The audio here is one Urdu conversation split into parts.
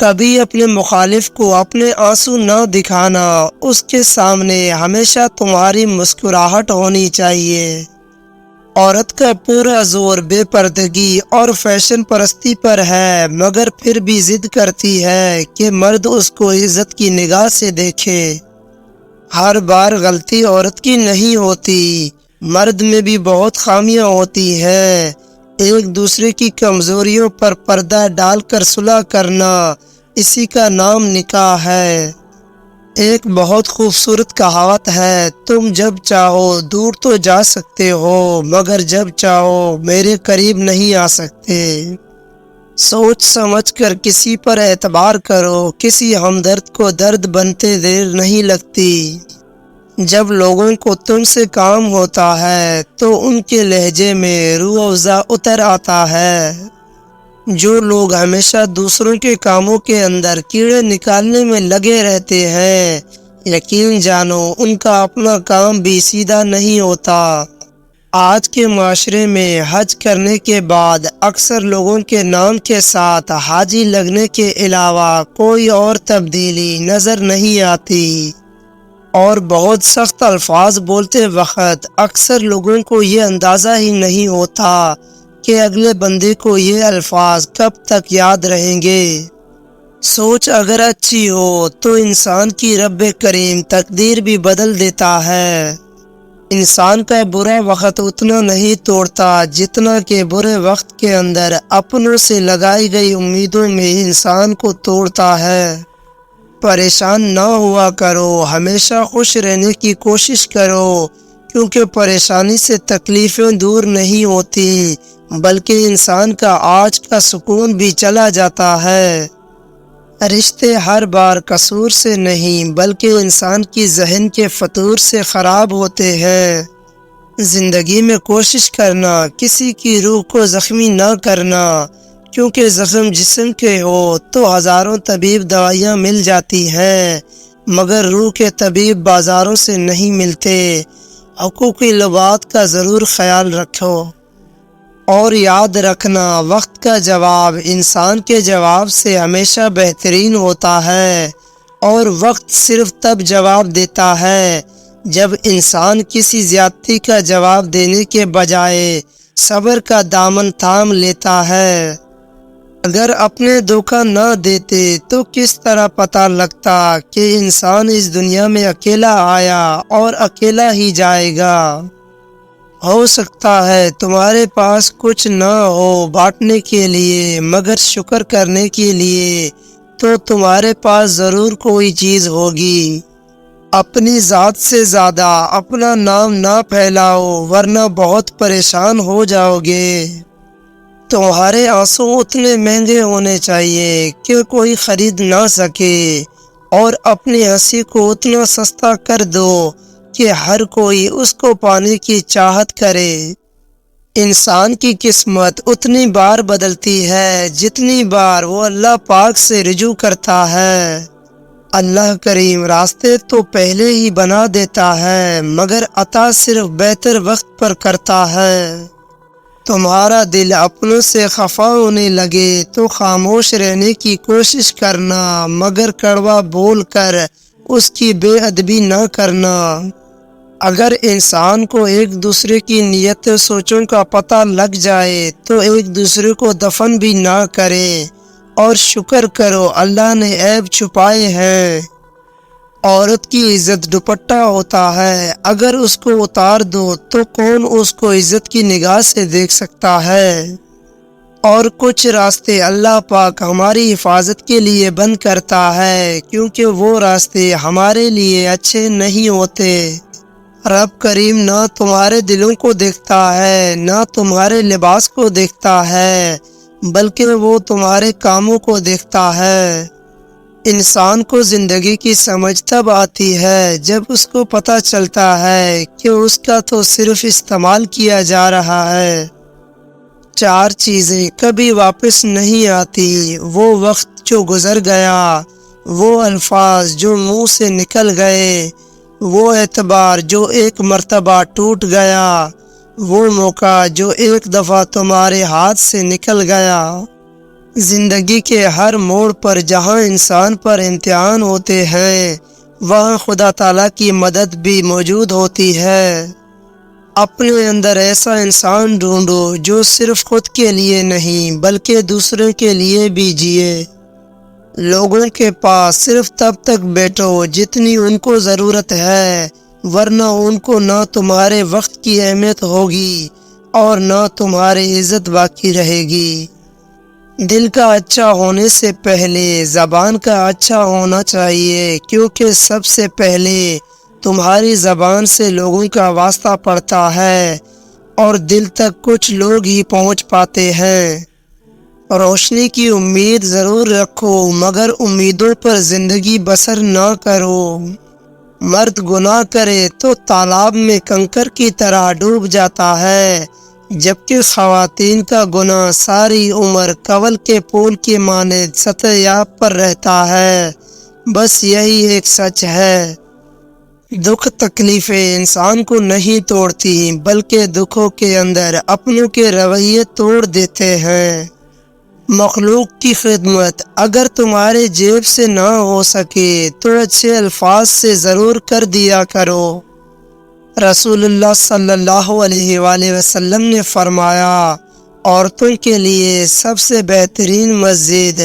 کبھی اپنے مخالف کو اپنے آنسو نہ دکھانا، اس کے سامنے ہمیشہ تمہاری مسکراہٹ ہونی چاہیے۔ عورت کا پورا زور بے پردگی اور فیشن پرستی پر ہے، مگر پھر بھی ضد کرتی ہے کہ مرد اس کو عزت کی نگاہ سے دیکھے۔ ہر بار غلطی عورت کی نہیں ہوتی، مرد میں بھی بہت خامیاں ہوتی ہیں۔ ایک دوسرے کی کمزوریوں پر پردہ ڈال کر صلح کرنا، اسی کا نام نکاح ہے۔ ایک بہت خوبصورت کہاوت ہے، تم جب چاہو دور تو جا سکتے ہو، مگر جب چاہو میرے قریب نہیں آ سکتے۔ سوچ سمجھ کر کسی پر اعتبار کرو، کسی ہمدرد کو درد بنتے دیر نہیں لگتی۔ جب لوگوں کو تم سے کام ہوتا ہے تو ان کے لہجے میں روح افزا اتر آتا ہے۔ جو لوگ ہمیشہ دوسروں کے کاموں کے اندر کیڑے نکالنے میں لگے رہتے ہیں، یقین جانو ان کا اپنا کام بھی سیدھا نہیں ہوتا۔ آج کے معاشرے میں حج کرنے کے بعد اکثر لوگوں کے نام کے ساتھ حاجی لگنے کے علاوہ کوئی اور تبدیلی نظر نہیں آتی، اور بہت سخت الفاظ بولتے وقت اکثر لوگوں کو یہ اندازہ ہی نہیں ہوتا کہ اگلے بندے کو یہ الفاظ کب تک یاد رہیں گے۔ سوچ اگر اچھی ہو تو انسان کی رب کریم تقدیر بھی بدل دیتا ہے۔ انسان کا برا وقت اتنا نہیں توڑتا جتنا کہ برے وقت کے اندر اپنوں سے لگائی گئی امیدوں میں انسان کو توڑتا ہے۔ پریشان نہ ہوا کرو، ہمیشہ خوش رہنے کی کوشش کرو، کیونکہ پریشانی سے تکلیفیں دور نہیں ہوتی، بلکہ انسان کا آج کا سکون بھی چلا جاتا ہے۔ رشتے ہر بار قصور سے نہیں بلکہ انسان کی ذہن کے فطور سے خراب ہوتے ہیں۔ زندگی میں کوشش کرنا کسی کی روح کو زخمی نہ کرنا، کیونکہ زخم جسم کے ہو تو ہزاروں طبیب دوائیاں مل جاتی ہیں، مگر روح کے طبیب بازاروں سے نہیں ملتے۔ حقوق لبات کا ضرور خیال رکھو، اور یاد رکھنا وقت کا جواب انسان کے جواب سے ہمیشہ بہترین ہوتا ہے، اور وقت صرف تب جواب دیتا ہے جب انسان کسی زیادتی کا جواب دینے کے بجائے صبر کا دامن تھام لیتا ہے۔ اگر اپنے دھوکہ نہ دیتے تو کس طرح پتہ لگتا کہ انسان اس دنیا میں اکیلا آیا اور اکیلا ہی جائے گا۔ ہو سکتا ہے تمہارے پاس کچھ نہ ہو بانٹنے کے لیے، مگر شکر کرنے کے لیے تو تمہارے پاس ضرور کوئی چیز ہوگی۔ اپنی ذات سے زیادہ اپنا نام نہ پھیلاؤ، ورنہ بہت پریشان ہو جاؤ گے۔ تمہارے آنسو اتنے مہنگے ہونے چاہیے کہ کوئی خرید نہ سکے، اور اپنی ہنسی کو اتنا سستا کر دو کہ ہر کوئی اس کو پانے کی چاہت کرے۔ انسان کی قسمت اتنی بار بدلتی ہے جتنی بار وہ اللہ پاک سے رجوع کرتا ہے۔ اللہ کریم راستے تو پہلے ہی بنا دیتا ہے، مگر عطا صرف بہتر وقت پر کرتا ہے۔ تمہارا دل اپنوں سے خفا ہونے لگے تو خاموش رہنے کی کوشش کرنا، مگر کڑوا بول کر اس کی بے ادبی نہ کرنا۔ اگر انسان کو ایک دوسرے کی نیت و سوچوں کا پتہ لگ جائے تو ایک دوسرے کو دفن بھی نہ کرے، اور شکر کرو اللہ نے عیب چھپائے ہیں۔ عورت کی عزت دوپٹہ ہوتا ہے، اگر اس کو اتار دو تو کون اس کو عزت کی نگاہ سے دیکھ سکتا ہے؟ اور کچھ راستے اللہ پاک ہماری حفاظت کے لیے بند کرتا ہے، کیونکہ وہ راستے ہمارے لیے اچھے نہیں ہوتے۔ رب کریم نہ تمہارے دلوں کو دیکھتا ہے، نہ تمہارے لباس کو دیکھتا ہے، بلکہ وہ تمہارے کاموں کو دیکھتا ہے۔ انسان کو زندگی کی سمجھ تب آتی ہے جب اس کو پتہ چلتا ہے کہ اس کا تو صرف استعمال کیا جا رہا ہے۔ 4 چیزیں کبھی واپس نہیں آتی: وہ وقت جو گزر گیا، وہ الفاظ جو منہ سے نکل گئے، وہ اعتبار جو ایک مرتبہ ٹوٹ گیا، وہ موقع جو ایک دفعہ تمہارے ہاتھ سے نکل گیا۔ زندگی کے ہر موڑ پر جہاں انسان پر امتحان ہوتے ہیں وہاں خدا تعالیٰ کی مدد بھی موجود ہوتی ہے۔ اپنے اندر ایسا انسان ڈھونڈو جو صرف خود کے لیے نہیں بلکہ دوسروں کے لیے بھی جیے۔ لوگوں کے پاس صرف تب تک بیٹھو جتنی ان کو ضرورت ہے، ورنہ ان کو نہ تمہارے وقت کی اہمیت ہوگی اور نہ تمہاری عزت باقی رہے گی۔ دل کا اچھا ہونے سے پہلے زبان کا اچھا ہونا چاہیے، کیونکہ سب سے پہلے تمہاری زبان سے لوگوں کا واسطہ پڑتا ہے اور دل تک کچھ لوگ ہی پہنچ پاتے ہیں۔ روشنی کی امید ضرور رکھو مگر امیدوں پر زندگی بسر نہ کرو۔ مرد گناہ کرے تو تالاب میں کنکر کی طرح ڈوب جاتا ہے، جبکہ خواتین کا گناہ ساری عمر کنول کے پھول کے مانند سطح آب پر رہتا ہے۔ بس یہی ایک سچ ہے۔ دکھ تکلیفیں انسان کو نہیں توڑتی بلکہ دکھوں کے اندر اپنوں کے رویے توڑ دیتے ہیں۔ مخلوق کی خدمت اگر تمہارے جیب سے نہ ہو سکے تو اچھے الفاظ سے ضرور کر دیا کرو۔ رسول اللہ صلی اللہ علیہ وآلہ وسلم نے فرمایا، عورتوں کے لیے سب سے بہترین مسجد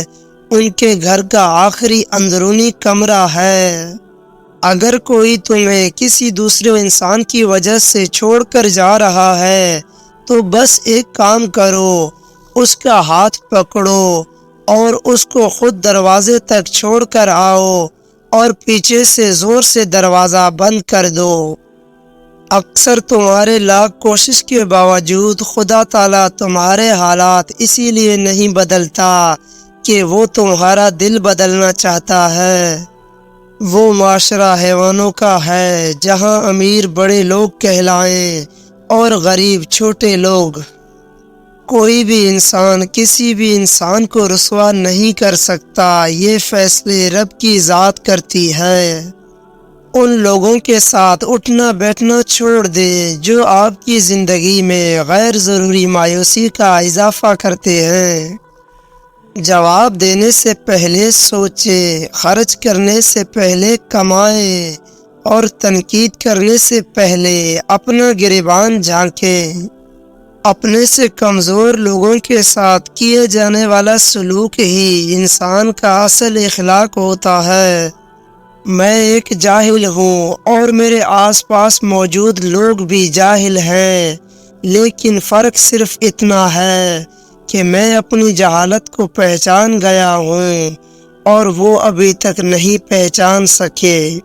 ان کے گھر کا آخری اندرونی کمرہ ہے۔ اگر کوئی تمہیں کسی دوسرے انسان کی وجہ سے چھوڑ کر جا رہا ہے تو بس ایک کام کرو، اس کا ہاتھ پکڑو اور اس کو خود دروازے تک چھوڑ کر آؤ اور پیچھے سے زور سے دروازہ بند کر دو۔ اکثر تمہارے لاکھ کوشش کے باوجود خدا تعالیٰ تمہارے حالات اسی لیے نہیں بدلتا کہ وہ تمہارا دل بدلنا چاہتا ہے۔ وہ معاشرہ حیوانوں کا ہے جہاں امیر بڑے لوگ کہلائیں اور غریب چھوٹے لوگ۔ کوئی بھی انسان کسی بھی انسان کو رسوا نہیں کر سکتا، یہ فیصلے رب کی ذات کرتی ہے۔ ان لوگوں کے ساتھ اٹھنا بیٹھنا چھوڑ دیں جو آپ کی زندگی میں غیر ضروری مایوسی کا اضافہ کرتے ہیں۔ جواب دینے سے پہلے سوچیں، خرچ کرنے سے پہلے کمائیں اور تنقید کرنے سے پہلے اپنا گریبان جھانکیں۔ اپنے سے کمزور لوگوں کے ساتھ کیے جانے والا سلوک ہی انسان کا اصل اخلاق ہوتا ہے۔ میں ایک جاہل ہوں اور میرے آس پاس موجود لوگ بھی جاہل ہیں، لیکن فرق صرف اتنا ہے کہ میں اپنی جہالت کو پہچان گیا ہوں اور وہ ابھی تک نہیں پہچان سکے۔